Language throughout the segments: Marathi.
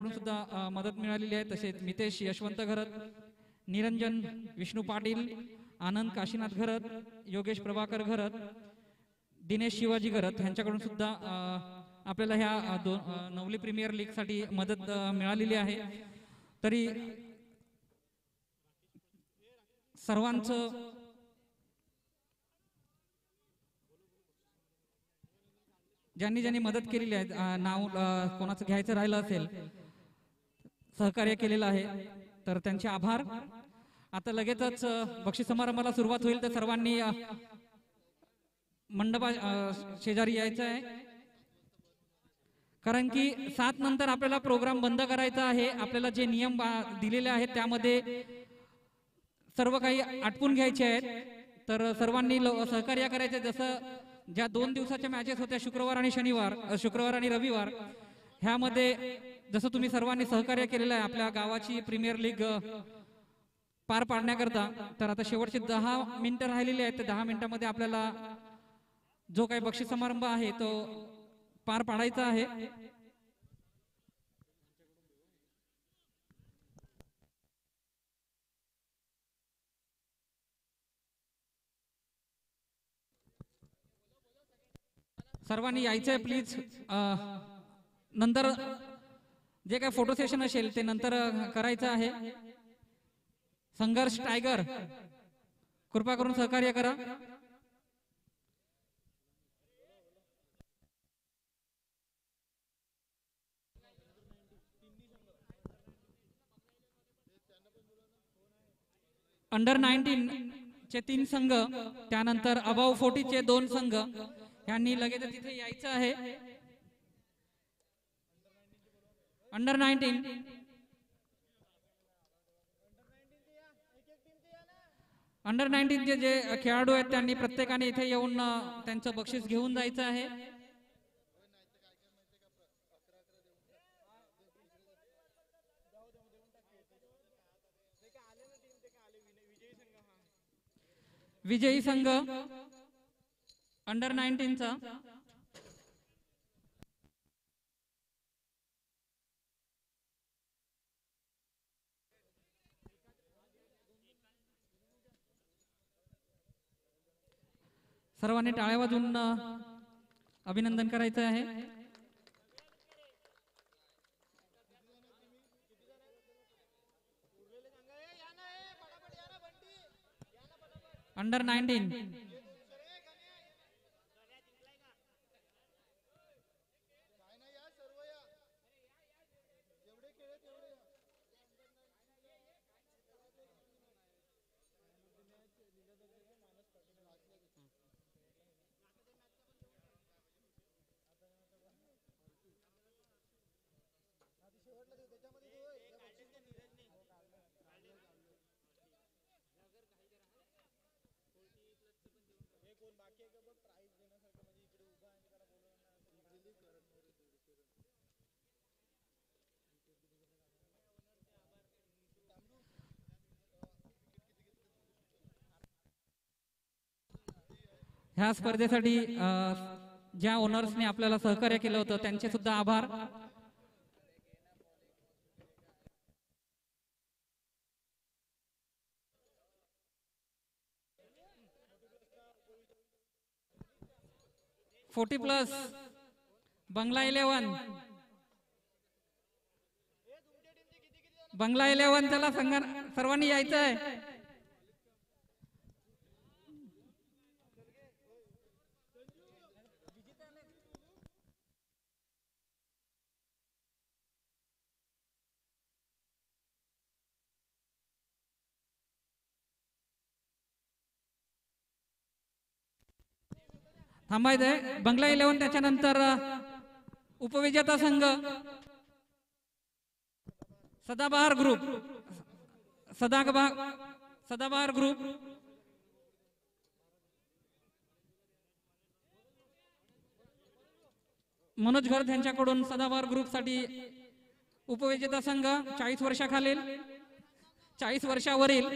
त्यांच्याकडून सुद्धा मदत मिळालेली आहे। तसेच मितेश यशवंत घरत, निरंजन विष्णू पाटील, आनंद काशीनाथ घरत, योगेश प्रभाकर घरत, दिनेश शिवाजी घरत यांच्याकडून सुद्धा आपल्याला ह्या नवली प्रीमियर लीग साठी मदत मिळालेली आहे। तरी सर्वांचं ज्यांनी ज्यांनी मदत केलेली आहे, नाव कोणाचं घ्यायचं राहिलं असेल, सहकार्य केलेलं आहे, तर त्यांचे आभार। आता लगेचच बक्षीस समारंभाला सुरुवात होईल, तर सर्वांनी मंडपा शेजारी यायचं आहे, कारण की 7 नंतर आपल्याला प्रोग्राम बंद करायचा आहे। आपल्याला जे नियम दिलेले आहेत त्यामध्ये सर्व काही आटपून घ्यायचे आहेत, तर सर्वांनी सहकार्य करायचे। जसं ज्या 2 दिवसाच्या मॅचेस होत्या, शुक्रवार आणि शनिवार, शुक्रवार आणि रविवार, ह्यामध्ये जसं तुम्ही सर्वांनी सहकार्य केलेलं आहे आपल्या गावाची प्रीमियर लीग पार पाडण्याकरता, तर आता शेवटचे 10 मिनिटं राहिलेली आहेत। त्या 10 मिनिटांमध्ये आपल्याला जो काही बक्षीस समारंभ आहे तो पार पाडायचा आहे। सर्वांनी यायचं आहे प्लीज। नंतर जे काही फोटो सेशन असेल ते नंतर करायचं आहे। संघर्ष टायगर कृपा करून सहकार्य करा। अंडर 19 चे 3 संघ, त्यानंतर अबाव 40 चे 2 संघ यांनी लगेच तिथे यायचं आहे। अंडर 19 चे जे खेळाडू आहेत त्यांनी प्रत्येकाने इथे येऊन त्यांचं बक्षीस घेऊन जायचं आहे। विजयी संघ अंडर 19 चा सर्वांनी टाळ्या वाजवून अभिनंदन करायचं आहे। अंडर 19 ह्या स्पर्धेसाठी ज्या ओनर्सने आपल्याला सहकार्य केलं होतं त्यांचे सुद्धा आभार। फोर्टी प्लस बंगला 11, बंगला 11 त्याला सर्वांनी यायचं आहे। थांबायचंय। बंगला 11 त्याच्यानंतर उपविजेता संघ सदाबहार ग्रुप, सदाबहार ग्रुप मनोज घरत यांच्याकडून सदाबहार ग्रुप साठी उपविजेता संघ 40 वर्षाखालील 40 वर्षावरील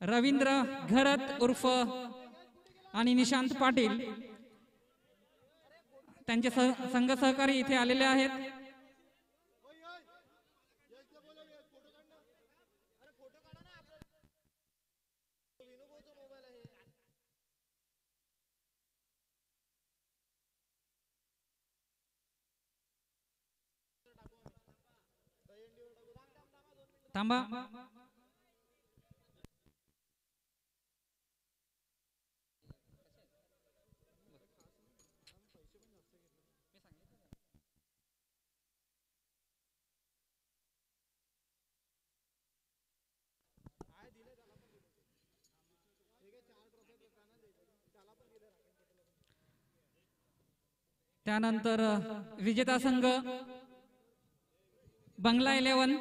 रवींद्र घरत उर्फ आणि निशांत पाटील त्यांचे संघ सहकारी इथे आलेले आहेत. थांबा. त्यानंतर विजेता संघ बंगला 11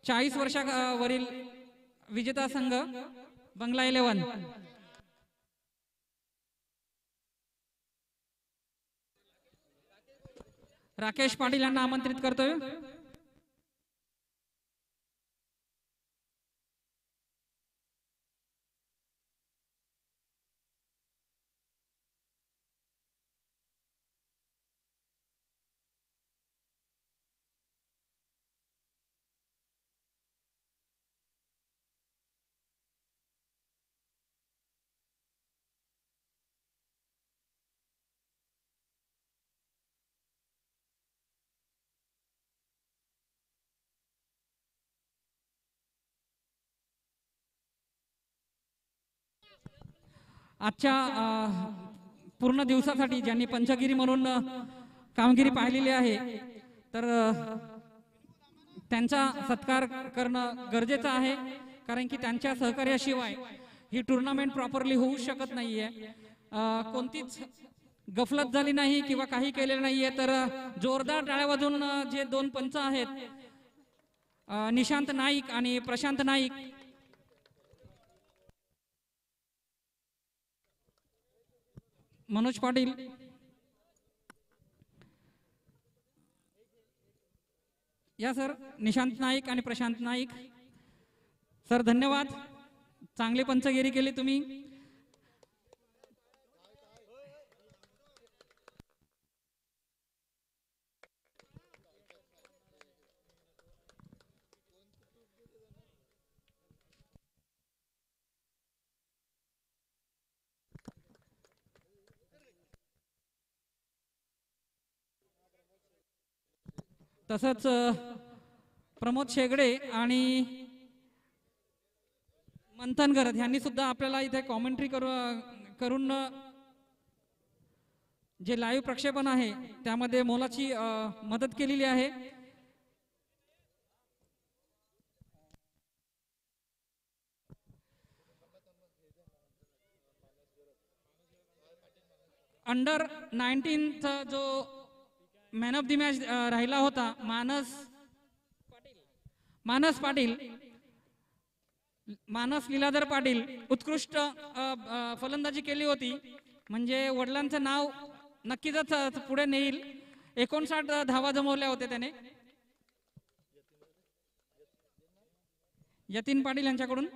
40 वर्षावरील विजेता संघ बंगला 11. राकेश पाटील यांना आमंत्रित करतोय. आजच्या पूर्ण दिवसासाठी ज्यांनी पंचगिरी म्हणून कामगिरी पाहिलेली आहे तर त्यांचा सत्कार करणं गरजेचं आहे, कारण की त्यांच्या सहकार्याशिवाय ही टुर्नामेंट प्रॉपरली होऊ शकत नाहीये. कोणतीच गफलत झाली नाही किंवा काही केलेलं नाहीये. तर जोरदार टाळ्या वाजवून जे दोन पंच आहेत, निशांत नाईक आणि प्रशांत नाईक, मनोज पाटील, या सर, निशांत नाईक आणि प्रशांत नाईक सर, धन्यवाद. चांगली पंचगिरी केली तुम्ही. तसंच प्रमोद शेगडे आणि मंथन गरज यांनी सुद्धा आपल्याला इथे कॉमेंट्री करून जे लाईव्ह प्रक्षेपण आहे त्यामध्ये मोलाची मदत केलेली आहे. अंडर 19 जो मॅन ऑफ द मॅच राहिला होता मानस लीलाधर पाटील, उत्कृष्ट फलंदाजी केली होती. म्हणजे वडिलांचं नाव नक्कीच पुढे नेईल. 59 धावा जमवल्या होत्या त्याने. यतीन पाटील यांच्याकडून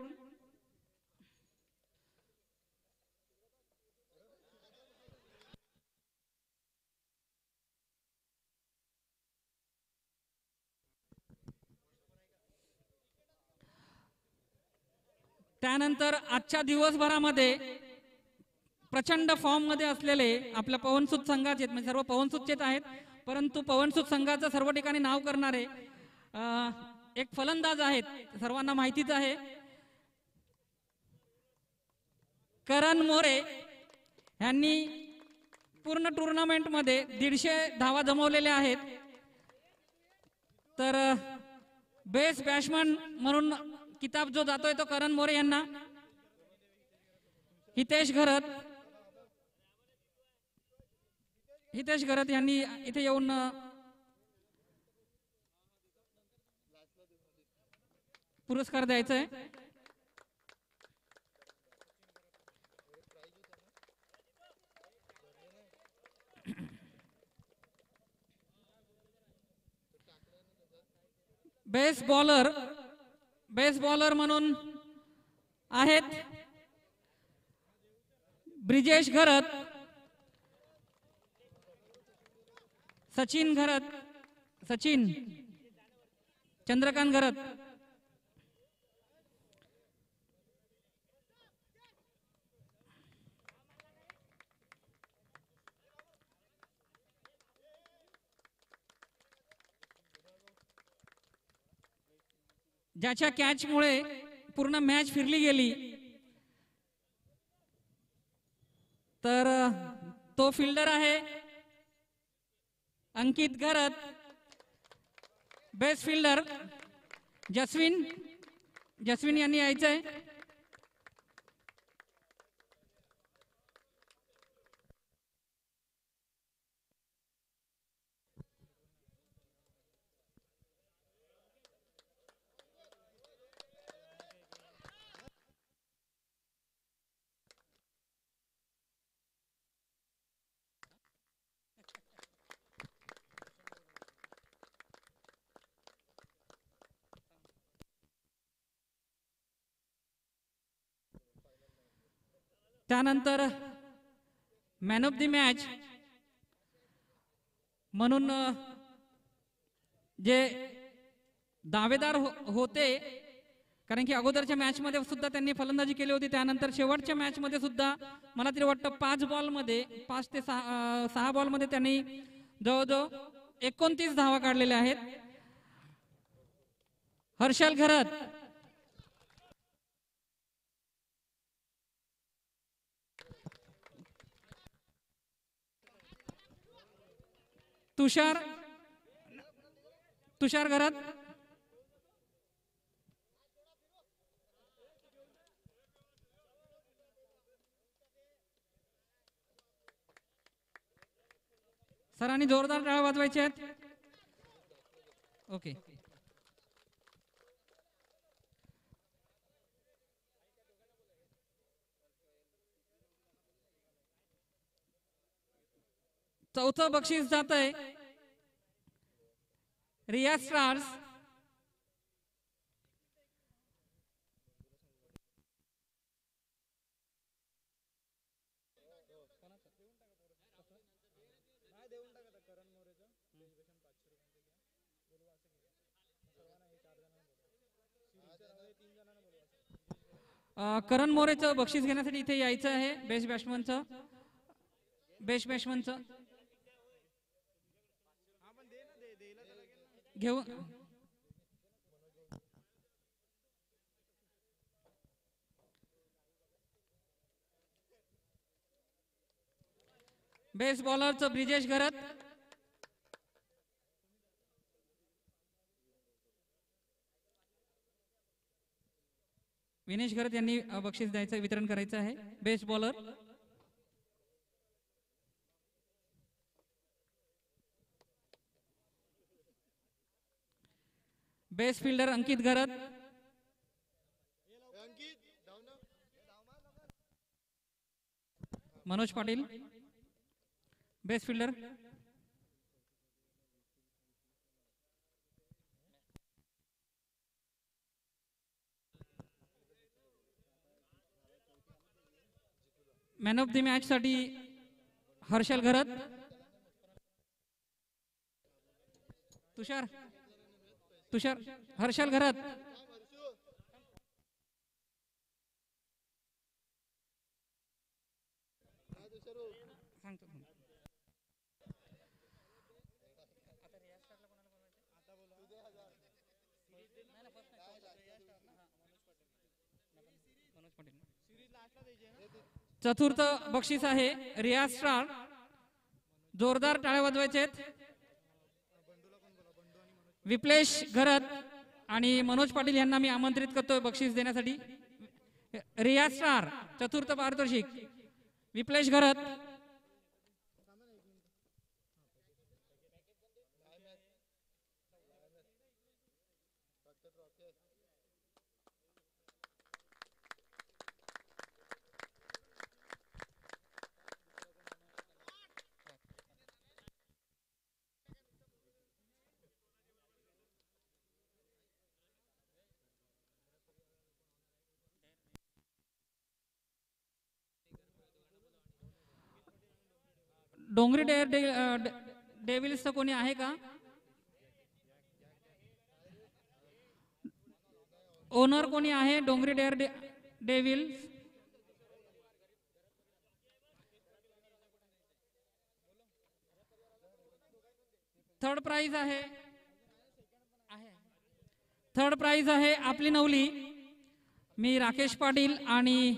त्यानंतर आजच्या दिवसभरामध्ये प्रचंड फॉर्म मध्ये असलेले आपल्या पवनसुत संघाचे, म्हणजे सर्व पवनसुतचेच आहेत, परंतु पवनसुत संघाचं सर्व ठिकाणी नाव करणारे एक फलंदाज आहेत, सर्वांना माहितीच आहे, करण मोरे यांनी पूर्ण टुर्नामेंट मध्ये 150 धावा जमवलेल्या आहेत. तर बेस्ट बॅट्समन म्हणून किताब जो जातोय तो करण मोरे यांना. हितेश घरत यांनी इथे येऊन पुरस्कार द्यायचा आहे. बेस्ट बॉलर म्हणून आहेत ब्रिजेश घरत, सचिन घरत, सचिन चंद्रकांत घरत, ज्याच्या कॅचमुळे पूर्ण मॅच फिरली गेली, तर तो फिल्डर आहे अंकित घरत. बेस्ट फिल्डर जस्विन, जस्विन यांनी यायचं आहे. त्यानंतर मॅन ऑफ द मॅच म्हणून जे दावेदार होते, कारण की अगोदरच्या मॅच मध्ये सुद्धा त्यांनी फलंदाजी केली होती, त्यानंतर शेवटच्या मॅच मध्ये सुद्धा मला तरी वाटतं 5 बॉलमध्ये 5 ते 6 बॉलमध्ये त्यांनी जवळजवळ 29 धावा काढलेल्या आहेत. हर्षल घरत, तुषार, तुषार घरत, सरांनी जोरदार टाळ्या वाजवायचे आहेत. ओके. चौथं बक्षीस जात आहे रिया स्टार्स. करण मोरेचं बक्षीस घेण्यासाठी इथे यायचं आहे. बेस्ट बॅट्समनचं, बेस्ट बॅट्समनचं घेऊ. बेस्ट बॉलरचं ब्रिजेश घरत, विनेश घरत यांनी बक्षीस द्यायचं, वितरण करायचं आहे. Best bowler best fielder Ankit Gharat, Manoj Patil best fielder, man of the match साठी हर्षल घरत, तुषार, तुषार हर्षल घरत, चतुर्थ बक्षीस आहे रियाज स्टार. जोरदार टाळ्या वाजवायचे आहेत. विप्लेश घरत आणि मनोज पाटील यांना मी आमंत्रित करतोय बक्षीस देण्यासाठी. रियाज स्टार चतुर्थ पारितोषिक, विप्लेश घरत. डोंगरी डेव्हिल्सचं कोणी आहे का? ओनर कोणी आहे डोंगरी डेव्हिल्स? थर्ड प्राइज आहे, थर्ड प्राइज आहे आपली नवली. मी राकेश पाटील आणि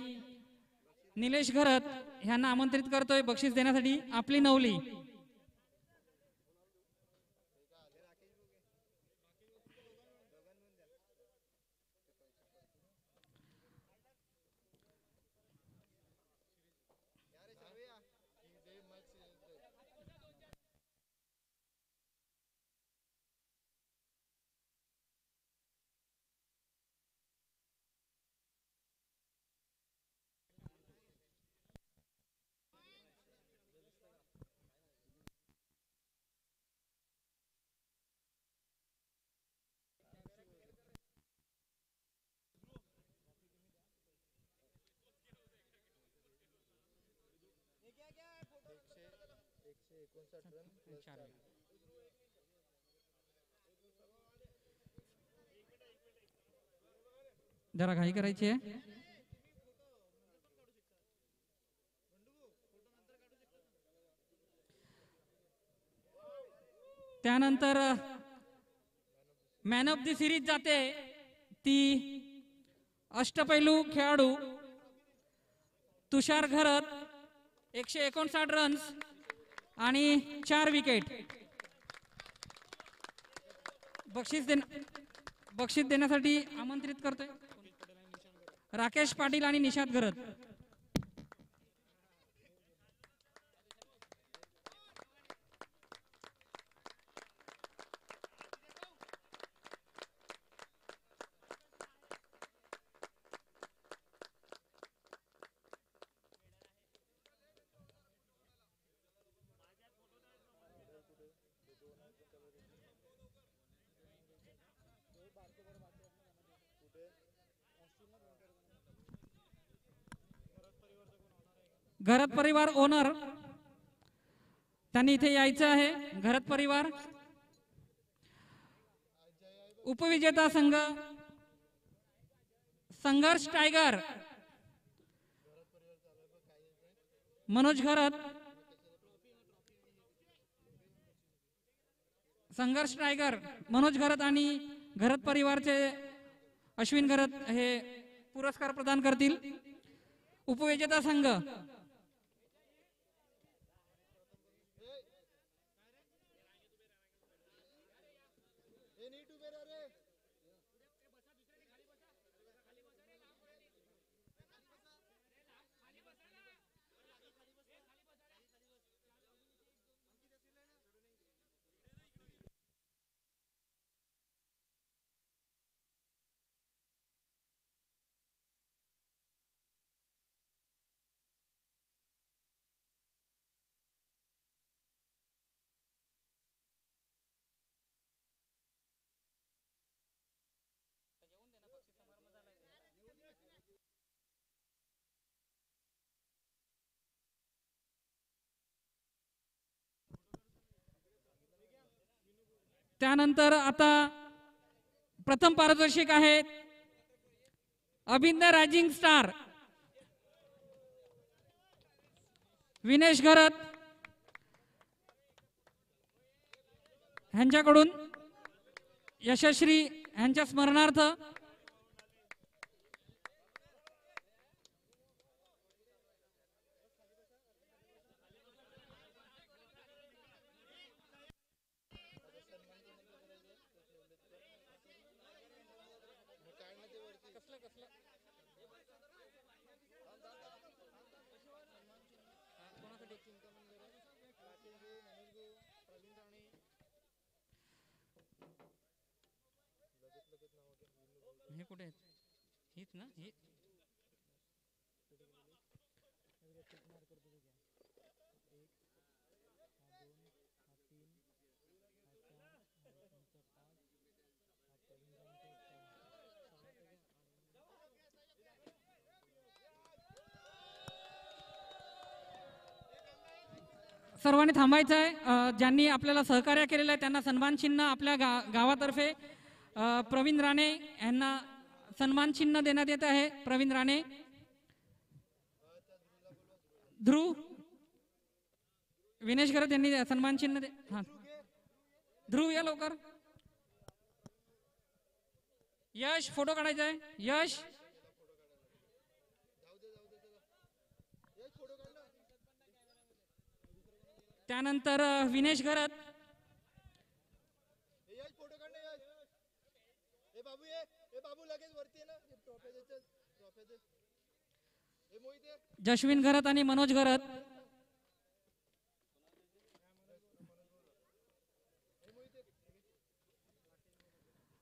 निलेश घरत यांना आमंत्रित करतोय बक्षीस देण्यासाठी. आपली नवली. जरा घाई करायची आहे. त्यानंतर मॅन ऑफ द सिरीज जाते ती अष्टपैलू खेळाडू तुषार घरत. 159 रन्स आणि 4 विकेट. बक्षीस देण्यासाठी आमंत्रित करतोय राकेश पाटील आणि निशाद घरत. घरत परिवार ओनर त्यांनी इथे यायचं आहे. घरत परिवार. उपविजेता संघ संघर्ष टायगर मनोज घरत. संघर्ष टायगर मनोज घरत आणि घरत परिवारचे अश्विन घरत हे पुरस्कार प्रदान करतील. उपविजेता संघ त्यानंतर आता प्रथम पारितोषिक आहे अभिनंदन रायझिंग स्टार विनेश घरत यांच्याकडून यशश्री यांच्या स्मरणार्थ हे कुठे आहेत? हीच ना ही सर्वांनी थांबायचं आहे. ज्यांनी आपल्याला सहकार्य केलेलं आहे त्यांना सन्मान चिन्ह आपल्या गावातर्फे प्रवीण राणे यांना सन्मान चिन्ह देण्यात येत आहे. प्रवीण राणे, ध्रुव, विनेश गरत यांनी सन्मान चिन्ह हां ध्रुव या लवकर. यश फोटो काढायचा आहे. यश, त्यानंतर विनेश घरत, जश्विन घरत आणि मनोज घरत.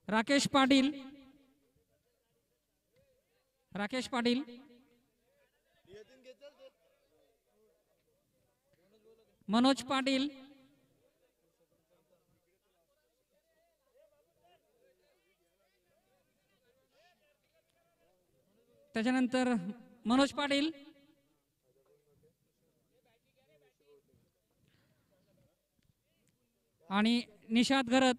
राकेश पाटील, राकेश पाटील, मनोज पाटील, त्याच्यानंतर मनोज पाटील, आणि निषाद घरत.